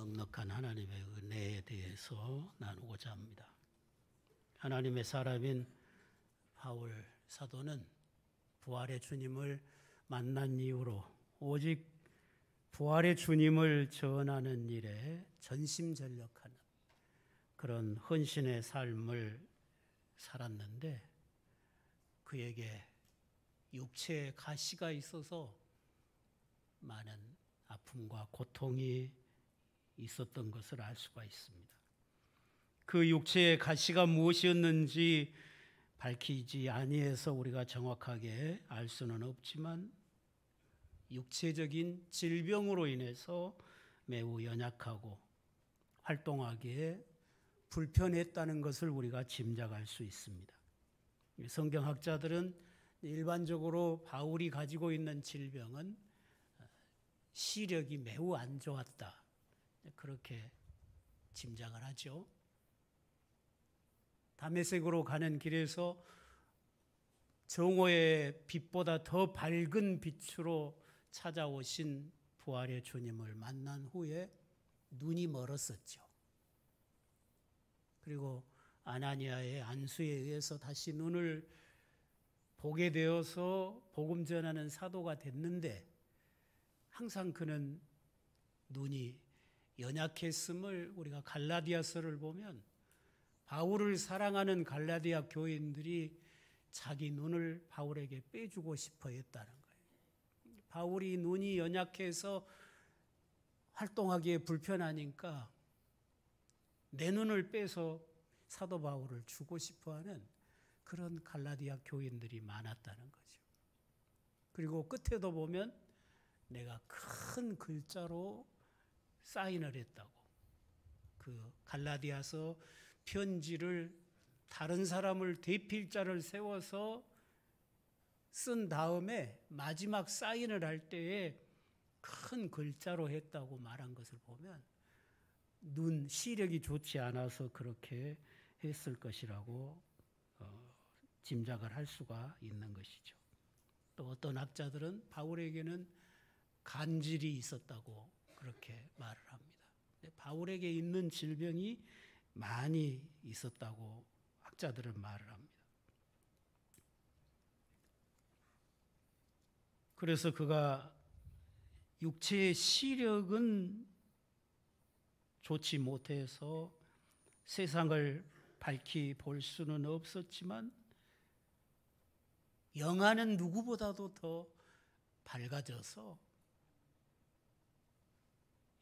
넉넉한 하나님의 은혜에 대해서 나누고자 합니다. 하나님의 사람인 바울 사도는 부활의 주님을 만난 이후로 오직 부활의 주님을 전하는 일에 전심전력하는 그런 헌신의 삶을 살았는데, 그에게 육체의 가시가 있어서 많은 아픔과 고통이 있었던 것을 알 수가 있습니다. 그 육체의 가시가 무엇이었는지 밝히지 아니해서 우리가 정확하게 알 수는 없지만, 육체적인 질병으로 인해서 매우 연약하고 활동하기에 불편했다는 것을 우리가 짐작할 수 있습니다. 성경학자들은 일반적으로 바울이 가지고 있는 질병은 시력이 매우 안 좋았다, 그렇게 짐작을 하죠. 다메섹으로 가는 길에서 정오의 빛보다 더 밝은 빛으로 찾아오신 부활의 주님을 만난 후에 눈이 멀었었죠. 그리고 아나니아의 안수에 의해서 다시 눈을 보게 되어서 복음 전하는 사도가 됐는데, 항상 그는 눈이 연약했음을 우리가 갈라디아서를 보면 바울을 사랑하는 갈라디아 교인들이 자기 눈을 바울에게 빼주고 싶어 했다는 거예요. 바울이 눈이 연약해서 활동하기에 불편하니까 내 눈을 빼서 사도 바울을 주고 싶어하는 그런 갈라디아 교인들이 많았다는 거죠. 그리고 끝에도 보면 내가 큰 글자로 사인을 했다고, 그 갈라디아서 편지를 다른 사람을 대필자를 세워서 쓴 다음에 마지막 사인을 할 때에 큰 글자로 했다고 말한 것을 보면 눈 시력이 좋지 않아서 그렇게 했을 것이라고 짐작을 할 수가 있는 것이죠. 또 어떤 학자들은 바울에게는 간질이 있었다고 그렇게 말을 합니다. 바울에게 있는 질병이 많이 있었다고 학자들은 말을 합니다. 그래서 그가 육체의 시력은 좋지 못해서 세상을 밝히 볼 수는 없었지만, 영안은 누구보다도 더 밝아져서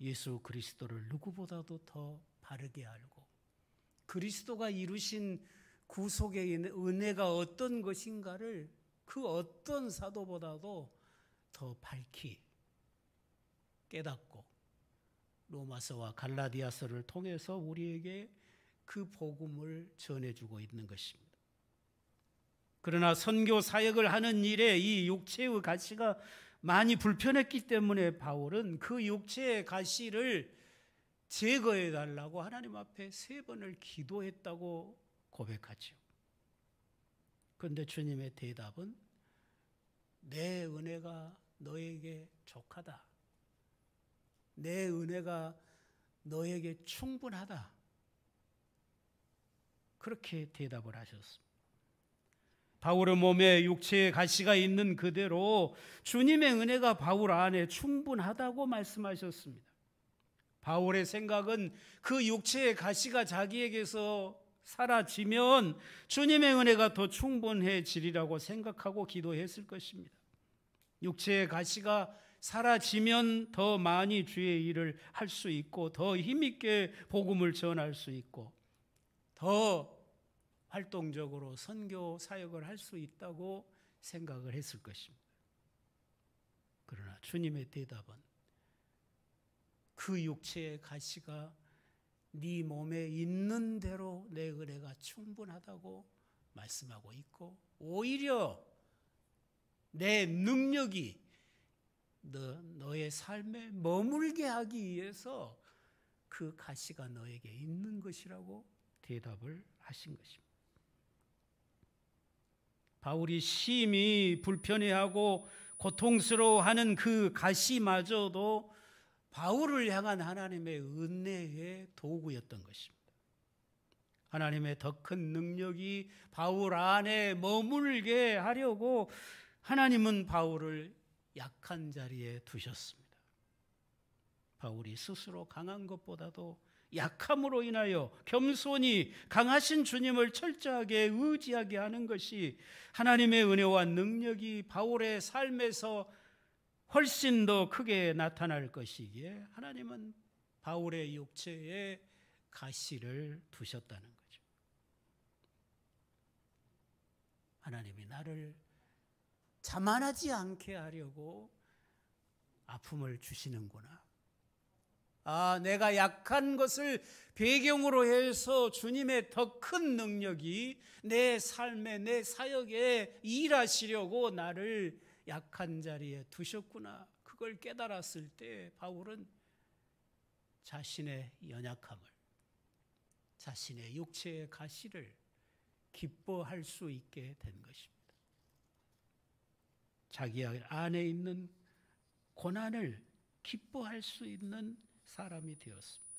예수 그리스도를 누구보다도 더 바르게 알고, 그리스도가 이루신 구속의 은혜가 어떤 것인가를 그 어떤 사도보다도 더 밝히 깨닫고, 로마서와 갈라디아서를 통해서 우리에게 그 복음을 전해주고 있는 것입니다. 그러나 선교 사역을 하는 일에 이 육체의 가시가 많이 불편했기 때문에 바울은 그 육체의 가시를 제거해 달라고 하나님 앞에 3번을 기도했다고 고백하죠. 그런데 주님의 대답은 내 은혜가 너에게 족하다, 내 은혜가 너에게 충분하다, 그렇게 대답을 하셨습니다. 바울의 몸에 육체의 가시가 있는 그대로 주님의 은혜가 바울 안에 충분하다고 말씀하셨습니다. 바울의 생각은 그 육체의 가시가 자기에게서 사라지면 주님의 은혜가 더 충분해지리라고 생각하고 기도했을 것입니다. 육체의 가시가 사라지면 더 많이 주의 일을 할 수 있고, 더 힘있게 복음을 전할 수 있고, 더 활동적으로 선교 사역을 할 수 있다고 생각을 했을 것입니다. 그러나 주님의 대답은 그 육체의 가시가 네 몸에 있는 대로 내 은혜가 충분하다고 말씀하고 있고, 오히려 내 능력이 너의 삶에 머물게 하기 위해서 그 가시가 너에게 있는 것이라고 대답을 하신 것입니다. 바울이 심히 불편해하고 고통스러워하는 그 가시마저도 바울을 향한 하나님의 은혜의 도구였던 것입니다. 하나님의 더 큰 능력이 바울 안에 머물게 하려고 하나님은 바울을 약한 자리에 두셨습니다. 바울이 스스로 강한 것보다도 약함으로 인하여 겸손히 강하신 주님을 철저하게 의지하게 하는 것이 하나님의 은혜와 능력이 바울의 삶에서 훨씬 더 크게 나타날 것이기에 하나님은 바울의 육체에 가시를 두셨다는 거죠. 하나님이 나를 자만하지 않게 하려고 아픔을 주시는구나. 내가 약한 것을 배경으로 해서 주님의 더 큰 능력이 내 삶에, 내 사역에 일하시려고 나를 약한 자리에 두셨구나. 그걸 깨달았을 때 바울은 자신의 연약함을, 자신의 육체의 가시를 기뻐할 수 있게 된 것입니다. 자기 안에 있는 고난을 기뻐할 수 있는 사람이 되었습니다.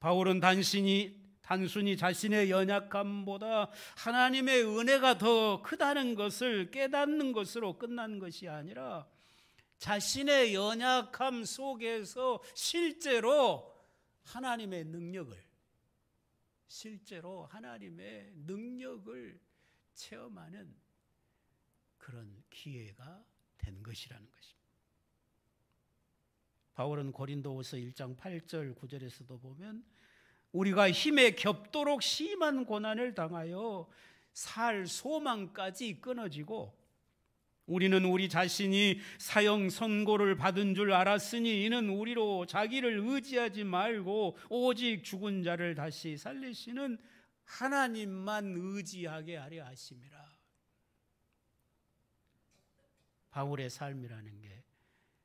바울은 단순히 자신의 연약함보다 하나님의 은혜가 더 크다는 것을 깨닫는 것으로 끝난 것이 아니라 자신의 연약함 속에서 실제로 하나님의 능력을 체험하는 그런 기회가 된 것이라는 것입니다. 바울은 고린도후서 1장 8절 9절에서도 보면 우리가 힘에 겹도록 심한 고난을 당하여 살 소망까지 끊어지고 우리는 우리 자신이 사형 선고를 받은 줄 알았으니 이는 우리로 자기를 의지하지 말고 오직 죽은 자를 다시 살리시는 하나님만 의지하게 하려 하심이라. 바울의 삶이라는 게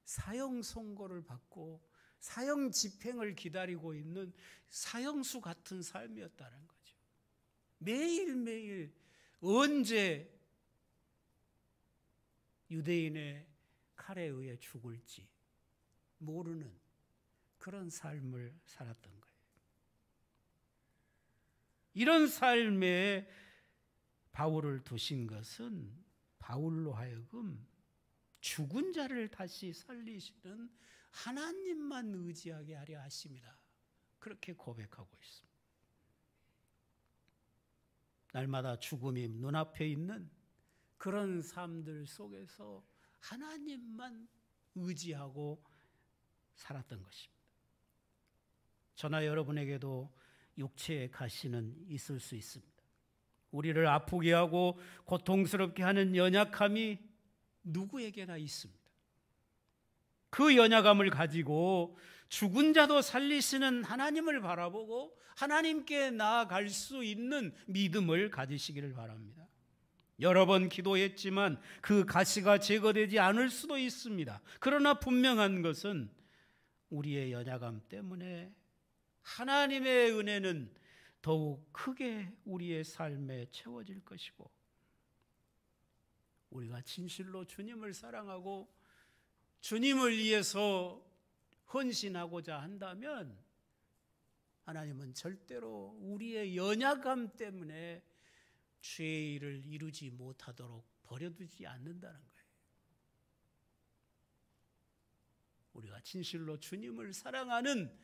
사형 선고를 받고 사형 집행을 기다리고 있는 사형수 같은 삶이었다는 거죠. 매일매일 언제 유대인의 칼에 의해 죽을지 모르는 그런 삶을 살았던 거예요. 이런 삶에 바울을 두신 것은 바울로 하여금 죽은 자를 다시 살리시는 하나님만 의지하게 하려 하심이다. 그렇게 고백하고 있습니다. 날마다 죽음이 눈앞에 있는 그런 삶들 속에서 하나님만 의지하고 살았던 것입니다. 저나 여러분에게도 육체의 가시는 있을 수 있습니다. 우리를 아프게 하고 고통스럽게 하는 연약함이 누구에게나 있습니다. 그 연약함을 가지고 죽은 자도 살리시는 하나님을 바라보고 하나님께 나아갈 수 있는 믿음을 가지시기를 바랍니다. 여러 번 기도했지만 그 가시가 제거되지 않을 수도 있습니다. 그러나 분명한 것은 우리의 연약함 때문에 하나님의 은혜는 더욱 크게 우리의 삶에 채워질 것이고 우리가 진실로 주님을 사랑하고 주님을 위해서 헌신하고자 한다면 하나님은 절대로 우리의 연약함 때문에 죄의 일을 이루지 못하도록 버려두지 않는다는 거예요. 우리가 진실로 주님을 사랑하는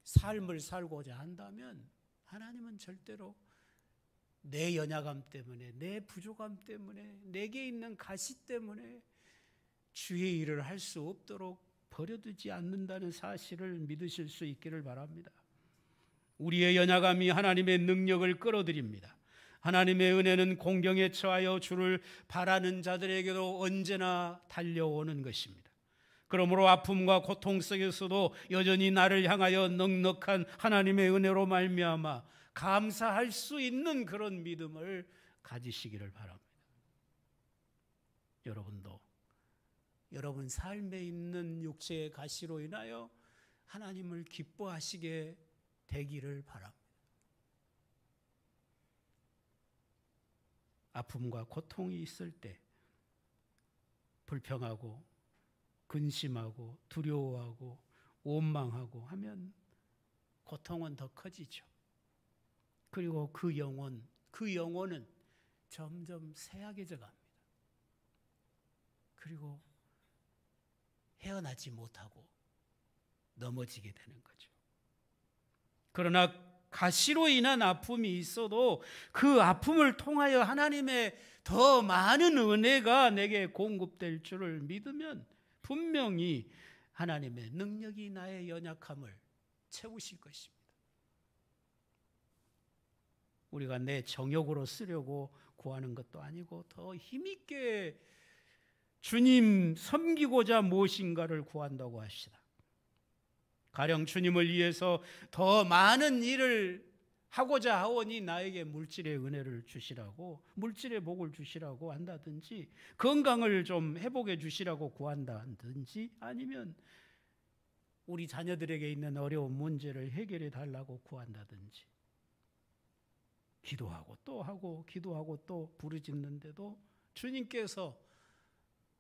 삶을 살고자 한다면 하나님은 절대로 내 연약함 때문에, 내 부족함 때문에, 내게 있는 가시 때문에 주의 일을 할 수 없도록 버려두지 않는다는 사실을 믿으실 수 있기를 바랍니다. 우리의 연약함이 하나님의 능력을 끌어들입니다. 하나님의 은혜는 공경에 처하여 주를 바라는 자들에게도 언제나 달려오는 것입니다. 그러므로 아픔과 고통 속에서도 여전히 나를 향하여 넉넉한 하나님의 은혜로 말미암아 감사할 수 있는 그런 믿음을 가지시기를 바랍니다. 여러분도 여러분 삶에 있는 육체의 가시로 인하여 하나님을 기뻐하시게 되기를 바랍니다. 아픔과 고통이 있을 때 불평하고 근심하고 두려워하고 원망하고 하면 고통은 더 커지죠. 그리고 그 영혼은 점점 쇠약해져 갑니다. 그리고 헤어나지 못하고 넘어지게 되는 거죠. 그러나 가시로 인한 아픔이 있어도 그 아픔을 통하여 하나님의 더 많은 은혜가 내게 공급될 줄을 믿으면 분명히 하나님의 능력이 나의 연약함을 채우실 것입니다. 우리가 내 정욕으로 쓰려고 구하는 것도 아니고 더 힘있게 주님 섬기고자 무엇인가를 구한다고 합시다. 가령 주님을 위해서 더 많은 일을 하고자 하오니 나에게 물질의 은혜를 주시라고, 물질의 복을 주시라고 한다든지, 건강을 좀 회복해 주시라고 구한다든지, 아니면 우리 자녀들에게 있는 어려운 문제를 해결해 달라고 구한다든지, 기도하고 또 하고 기도하고 또 부르짖는데도 주님께서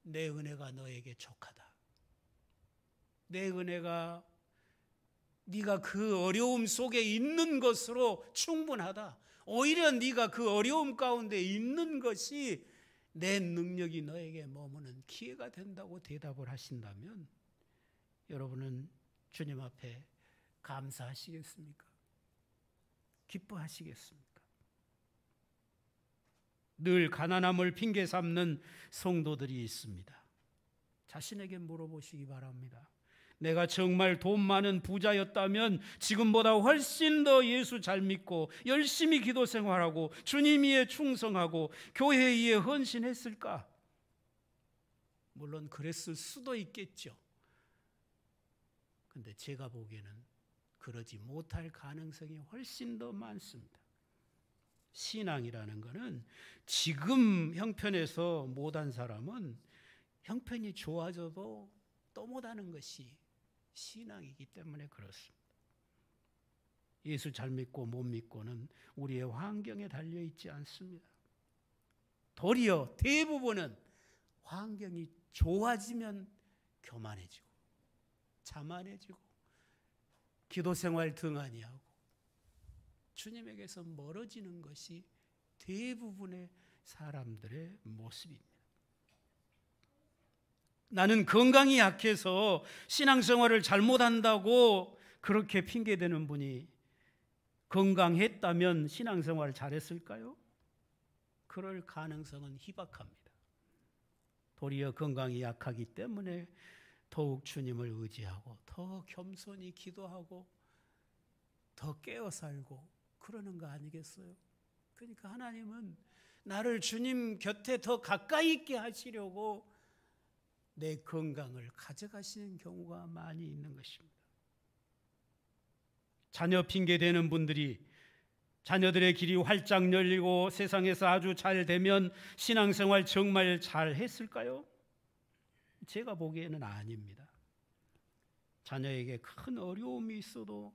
내 은혜가 너에게 족하다, 내 은혜가 네가 그 어려움 속에 있는 것으로 충분하다, 오히려 네가 그 어려움 가운데 있는 것이 내 능력이 너에게 머무는 기회가 된다고 대답을 하신다면 여러분은 주님 앞에 감사하시겠습니까? 기뻐하시겠습니까? 늘 가난함을 핑계 삼는 성도들이 있습니다. 자신에게 물어보시기 바랍니다. 내가 정말 돈 많은 부자였다면 지금보다 훨씬 더 예수 잘 믿고 열심히 기도 생활하고 주님 위에 충성하고 교회 위에 헌신했을까? 물론 그랬을 수도 있겠죠. 근데 제가 보기에는 그러지 못할 가능성이 훨씬 더 많습니다. 신앙이라는 것은 지금 형편에서 못한 사람은 형편이 좋아져도 또 못하는 것이 신앙이기 때문에 그렇습니다. 예수 잘 믿고 못 믿고는 우리의 환경에 달려있지 않습니다. 도리어 대부분은 환경이 좋아지면 교만해지고 자만해지고 기도생활 등한히 하고 주님에게서 멀어지는 것이 대부분의 사람들의 모습입니다. 나는 건강이 약해서 신앙생활을 잘못한다고 그렇게 핑계대는 분이 건강했다면 신앙생활을 잘했을까요? 그럴 가능성은 희박합니다. 도리어 건강이 약하기 때문에 더욱 주님을 의지하고 더 겸손히 기도하고 더 깨어 살고 그러는 거 아니겠어요? 그러니까 하나님은 나를 주님 곁에 더 가까이 있게 하시려고 내 건강을 가져가시는 경우가 많이 있는 것입니다. 자녀 핑계 대는 분들이 자녀들의 길이 활짝 열리고 세상에서 아주 잘 되면 신앙생활 정말 잘 했을까요? 제가 보기에는 아닙니다. 자녀에게 큰 어려움이 있어도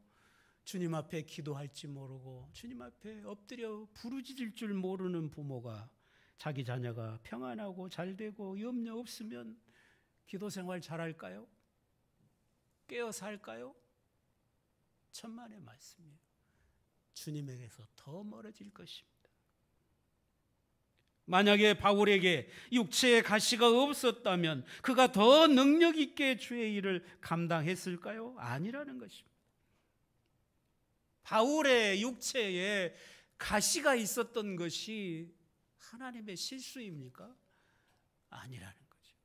주님 앞에 기도할지 모르고 주님 앞에 엎드려 부르짖을 줄 모르는 부모가 자기 자녀가 평안하고 잘되고 염려 없으면 기도생활 잘할까요? 깨어 살까요? 천만의 말씀이에요. 주님에게서 더 멀어질 것입니다. 만약에 바울에게 육체의 가시가 없었다면 그가 더 능력 있게 주의 일을 감당했을까요? 아니라는 것입니다. 바울의 육체에 가시가 있었던 것이 하나님의 실수입니까? 아니라는 거죠.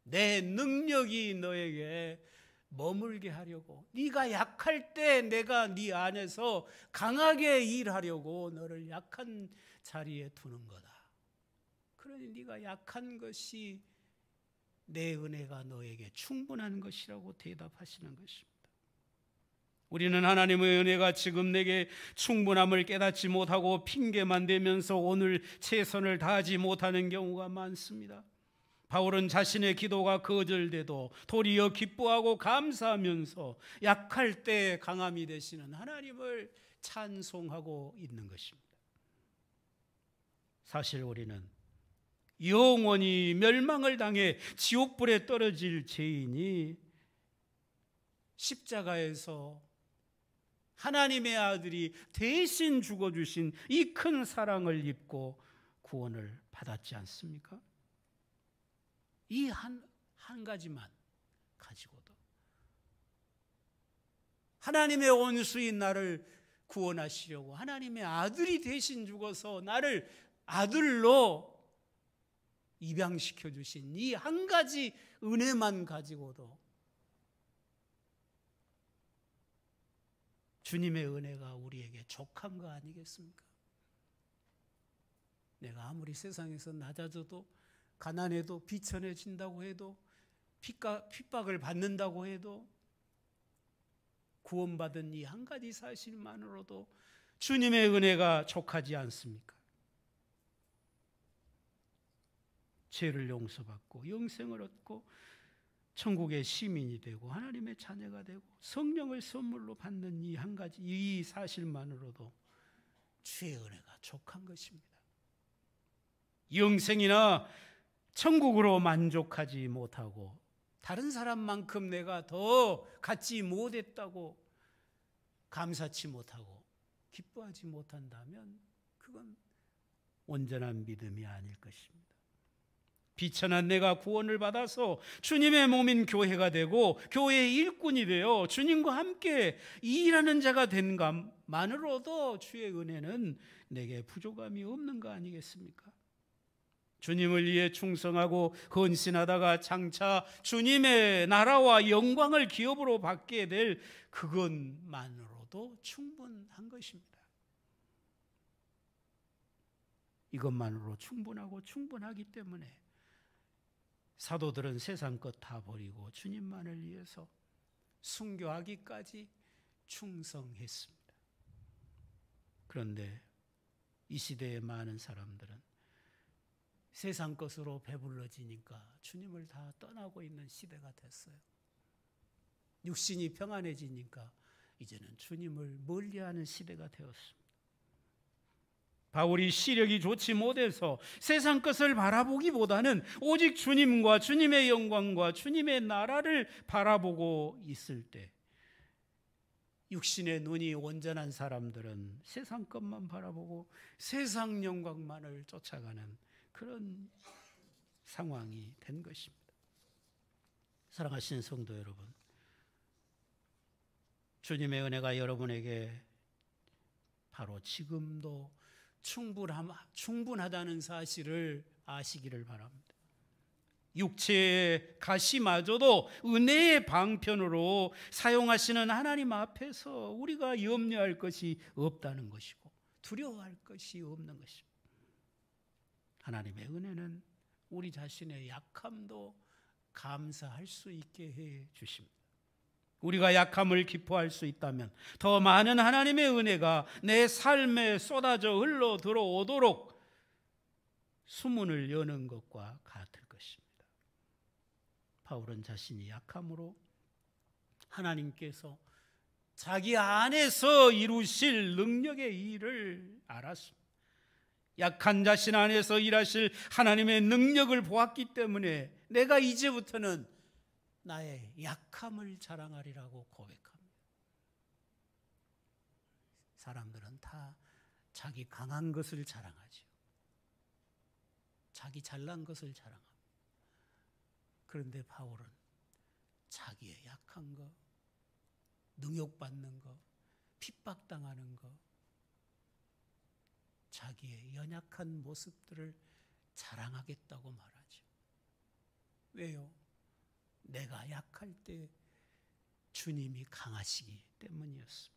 내 능력이 너에게 머물게 하려고, 네가 약할 때 내가 네 안에서 강하게 일하려고 너를 약한 자리에 두는 거다. 그러니 네가 약한 것이 내 은혜가 너에게 충분한 것이라고 대답하시는 것입니다. 우리는 하나님의 은혜가 지금 내게 충분함을 깨닫지 못하고 핑계만 대면서 오늘 최선을 다하지 못하는 경우가 많습니다. 바울은 자신의 기도가 거절돼도 도리어 기뻐하고 감사하면서 약할 때 강함이 되시는 하나님을 찬송하고 있는 것입니다. 사실 우리는 영원히 멸망을 당해 지옥불에 떨어질 죄인이 십자가에서 하나님의 아들이 대신 죽어주신 이 큰 사랑을 입고 구원을 받았지 않습니까? 이 한 가지만 가지고도 하나님의 원수인 나를 구원하시려고 하나님의 아들이 대신 죽어서 나를 아들로 입양시켜 주신 이 한 가지 은혜만 가지고도 주님의 은혜가 우리에게 족한 거 아니겠습니까? 내가 아무리 세상에서 낮아져도 가난해도 비천해진다고 해도 핍박을 받는다고 해도 구원받은 이 한 가지 사실만으로도 주님의 은혜가 족하지 않습니까? 죄를 용서받고 영생을 얻고 천국의 시민이 되고 하나님의 자녀가 되고 성령을 선물로 받는 이 한 가지 이 사실만으로도 주의 은혜가 족한 것입니다. 영생이나 천국으로 만족하지 못하고 다른 사람만큼 내가 더 갖지 못했다고 감사치 못하고 기뻐하지 못한다면 그건 온전한 믿음이 아닐 것입니다. 비천한 내가 구원을 받아서 주님의 몸인 교회가 되고 교회의 일꾼이 되어 주님과 함께 일하는 자가 된 것만으로도 주의 은혜는 내게 부족함이 없는 거 아니겠습니까? 주님을 위해 충성하고 헌신하다가 장차 주님의 나라와 영광을 기업으로 받게 될 그것만으로도 충분한 것입니다. 이것만으로 충분하고 충분하기 때문에 사도들은 세상 것 다 버리고 주님만을 위해서 순교하기까지 충성했습니다. 그런데 이 시대의 많은 사람들은 세상 것으로 배불러지니까 주님을 다 떠나고 있는 시대가 됐어요. 육신이 평안해지니까 이제는 주님을 멀리하는 시대가 되었습니다. 바울이 시력이 좋지 못해서 세상 것을 바라보기보다는 오직 주님과 주님의 영광과 주님의 나라를 바라보고 있을 때 육신의 눈이 온전한 사람들은 세상 것만 바라보고 세상 영광만을 쫓아가는 그런 상황이 된 것입니다. 사랑하시는 성도 여러분, 주님의 은혜가 여러분에게 바로 지금도 충분하다는 사실을 아시기를 바랍니다. 육체의 가시마저도 은혜의 방편으로 사용하시는 하나님 앞에서 우리가 염려할 것이 없다는 것이고 두려워할 것이 없는 것입니다. 하나님의 은혜는 우리 자신의 약함도 감사할 수 있게 해 주십니다. 우리가 약함을 기뻐할 수 있다면 더 많은 하나님의 은혜가 내 삶에 쏟아져 흘러 들어오도록 수문을 여는 것과 같을 것입니다. 바울은 자신이 약함으로 하나님께서 자기 안에서 이루실 능력의 일을 알았습니다. 약한 자신 안에서 일하실 하나님의 능력을 보았기 때문에 내가 이제부터는 나의 약함을 자랑하리라고 고백합니다. 사람들은 다 자기 강한 것을 자랑하죠. 자기 잘난 것을 자랑합니다. 그런데 바울은 자기의 약한 것, 능욕받는 것, 핍박당하는 것, 자기의 연약한 모습들을 자랑하겠다고 말하죠. 왜요? 내가 약할 때 주님이 강하시기 때문이었습니다.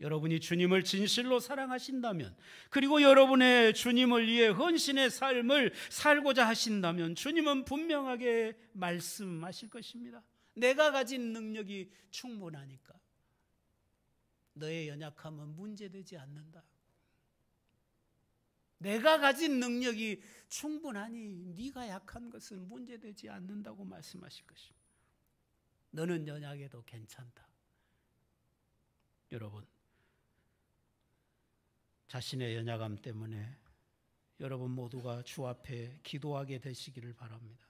여러분이 주님을 진실로 사랑하신다면, 그리고 여러분의 주님을 위해 헌신의 삶을 살고자 하신다면 주님은 분명하게 말씀하실 것입니다. 내가 가진 능력이 충분하니까 너의 연약함은 문제되지 않는다. 내가 가진 능력이 충분하니 네가 약한 것은 문제되지 않는다고 말씀하실 것입니다. 너는 연약해도 괜찮다. 여러분, 자신의 연약함 때문에 여러분 모두가 주 앞에 기도하게 되시기를 바랍니다.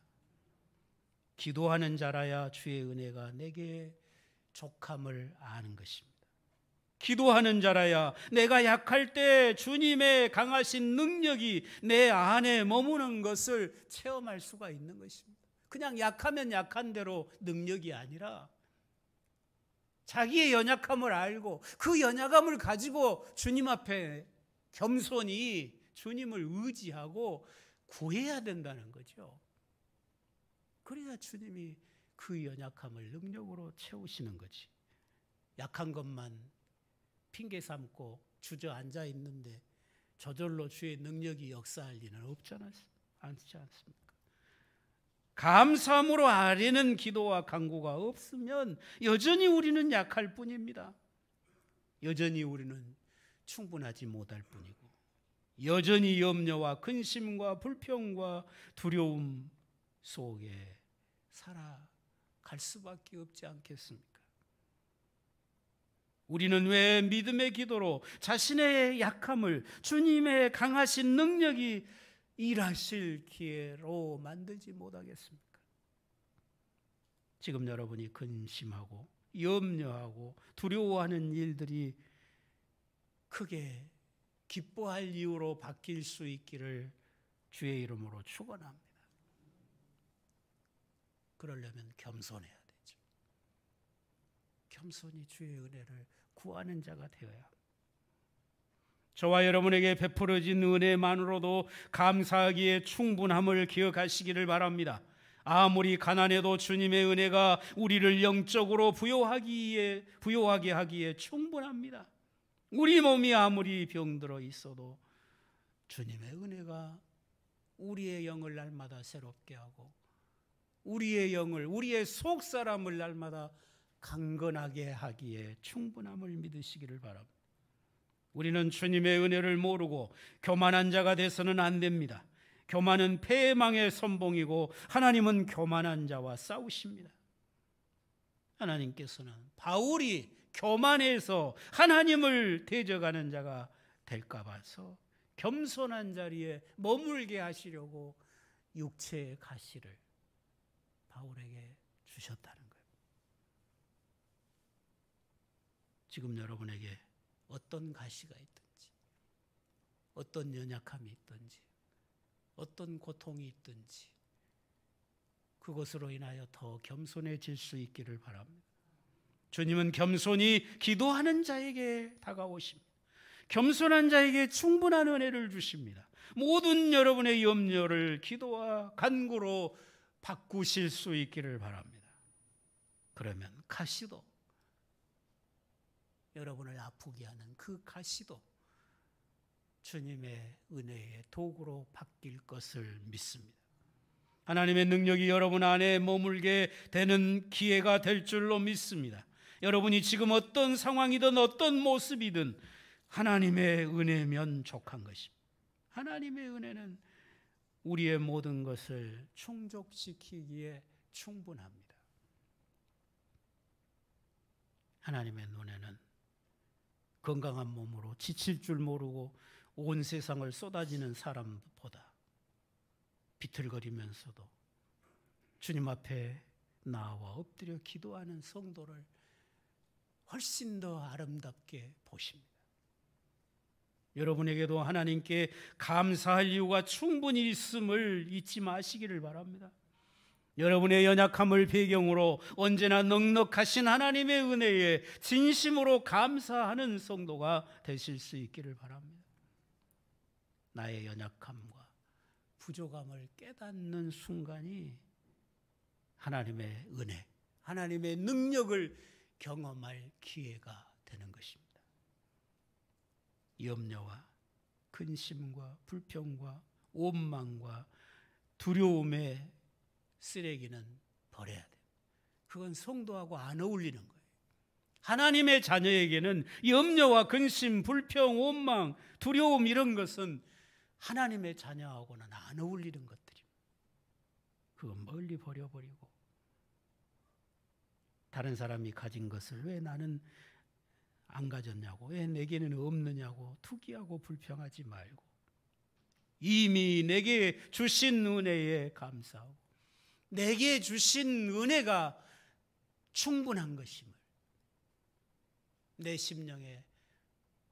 기도하는 자라야 주의 은혜가 내게 족함을 아는 것입니다. 기도하는 자라야 내가 약할 때 주님의 강하신 능력이 내 안에 머무는 것을 체험할 수가 있는 것입니다. 그냥 약하면 약한 대로 능력이 아니라 자기의 연약함을 알고 그 연약함을 가지고 주님 앞에 겸손히 주님을 의지하고 구해야 된다는 거죠. 그래야 주님이 그 연약함을 능력으로 채우시는 거지. 약한 것만 핑계 삼고 주저앉아 있는데 저절로 주의 능력이 역사할 리는 않지 않습니까? 감사함으로 아뢰는 기도와 간구가 없으면 여전히 우리는 약할 뿐입니다. 여전히 우리는 충분하지 못할 뿐이고 여전히 염려와 근심과 불평과 두려움 속에 살아갈 수밖에 없지 않겠습니까? 우리는 왜 믿음의 기도로 자신의 약함을 주님의 강하신 능력이 일하실 기회로 만들지 못하겠습니까? 지금 여러분이 근심하고 염려하고 두려워하는 일들이 크게 기뻐할 이유로 바뀔 수 있기를 주의 이름으로 축원합니다. 그러려면 겸손해야 되죠. 겸손히 주의 은혜를 구하는 자가 되어야 합니다. 저와 여러분에게 베풀어진 은혜만으로도 감사하기에 충분함을 기억하시기를 바랍니다. 아무리 가난해도 주님의 은혜가 우리를 영적으로 부요하게 하기에 충분합니다. 우리 몸이 아무리 병들어 있어도 주님의 은혜가 우리의 영을 날마다 새롭게 하고 우리의 영을, 우리의 속사람을 날마다 강건하게 하기에 충분함을 믿으시기를 바랍니다. 우리는 주님의 은혜를 모르고 교만한 자가 돼서는 안 됩니다. 교만은 패망의 선봉이고 하나님은 교만한 자와 싸우십니다. 하나님께서는 바울이 교만해서 하나님을 대적하는 자가 될까 봐서 겸손한 자리에 머물게 하시려고 육체의 가시를 바울에게 주셨다는 거예요. 지금 여러분에게 어떤 가시가 있든지 어떤 연약함이 있든지 어떤 고통이 있든지 그것으로 인하여 더 겸손해질 수 있기를 바랍니다. 주님은 겸손히 기도하는 자에게 다가오십니다. 겸손한 자에게 충분한 은혜를 주십니다. 모든 여러분의 염려를 기도와 간구로 바꾸실 수 있기를 바랍니다. 그러면 가시도, 여러분을 아프게 하는 그 가시도 주님의 은혜의 도구로 바뀔 것을 믿습니다. 하나님의 능력이 여러분 안에 머물게 되는 기회가 될 줄로 믿습니다. 여러분이 지금 어떤 상황이든 어떤 모습이든 하나님의 은혜면 족한 것입니다. 하나님의 은혜는 우리의 모든 것을 충족시키기에 충분합니다. 하나님의 눈에는 건강한 몸으로 지칠 줄 모르고 온 세상을 쏟아지는 사람보다 비틀거리면서도 주님 앞에 나와 엎드려 기도하는 성도를 훨씬 더 아름답게 보십니다. 여러분에게도 하나님께 감사할 이유가 충분히 있음을 잊지 마시기를 바랍니다. 여러분의 연약함을 배경으로 언제나 넉넉하신 하나님의 은혜에 진심으로 감사하는 성도가 되실 수 있기를 바랍니다. 나의 연약함과 부족함을 깨닫는 순간이 하나님의 은혜, 하나님의 능력을 경험할 기회가 되는 것입니다. 염려와 근심과 불평과 원망과 두려움의 쓰레기는 버려야 돼요. 그건 성도하고 안 어울리는 거예요. 하나님의 자녀에게는 염려와 근심, 불평, 원망, 두려움 이런 것은 하나님의 자녀하고는 안 어울리는 것들입니다. 그건 멀리 버려버리고 다른 사람이 가진 것을 왜 나는 안 가졌냐고, 왜 내게는 없느냐고 투기하고 불평하지 말고 이미 내게 주신 은혜에 감사하고 내게 주신 은혜가 충분한 것임을, 내 심령에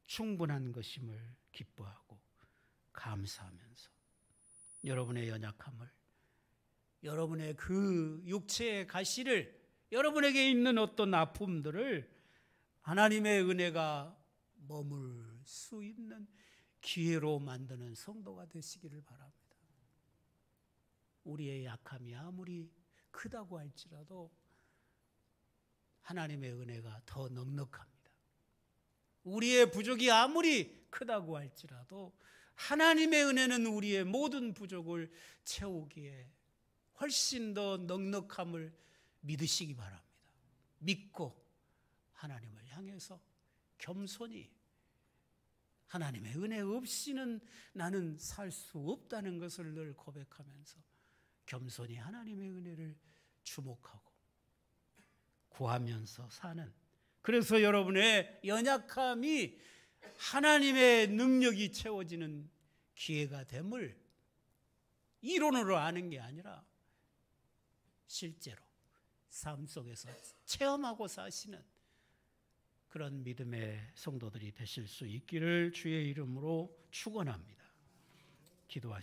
충분한 것임을 기뻐하고 감사하면서 여러분의 연약함을, 여러분의 그 육체의 가시를, 여러분에게 있는 어떤 아픔들을 하나님의 은혜가 머물 수 있는 기회로 만드는 성도가 되시기를 바랍니다. 우리의 약함이 아무리 크다고 할지라도 하나님의 은혜가 더 넉넉합니다. 우리의 부족이 아무리 크다고 할지라도 하나님의 은혜는 우리의 모든 부족을 채우기에 훨씬 더 넉넉함을 믿으시기 바랍니다. 믿고 하나님을 향해서 겸손히, 하나님의 은혜 없이는 나는 살 수 없다는 것을 늘 고백하면서 겸손히 하나님의 은혜를 주목하고 구하면서 사는, 그래서 여러분의 연약함이 하나님의 능력이 채워지는 기회가 됨을 이론으로 아는 게 아니라 실제로 삶 속에서 체험하고 사시는 그런 믿음의 성도들이 되실 수 있기를 주의 이름으로 축원합니다. 기도하시겠습니다.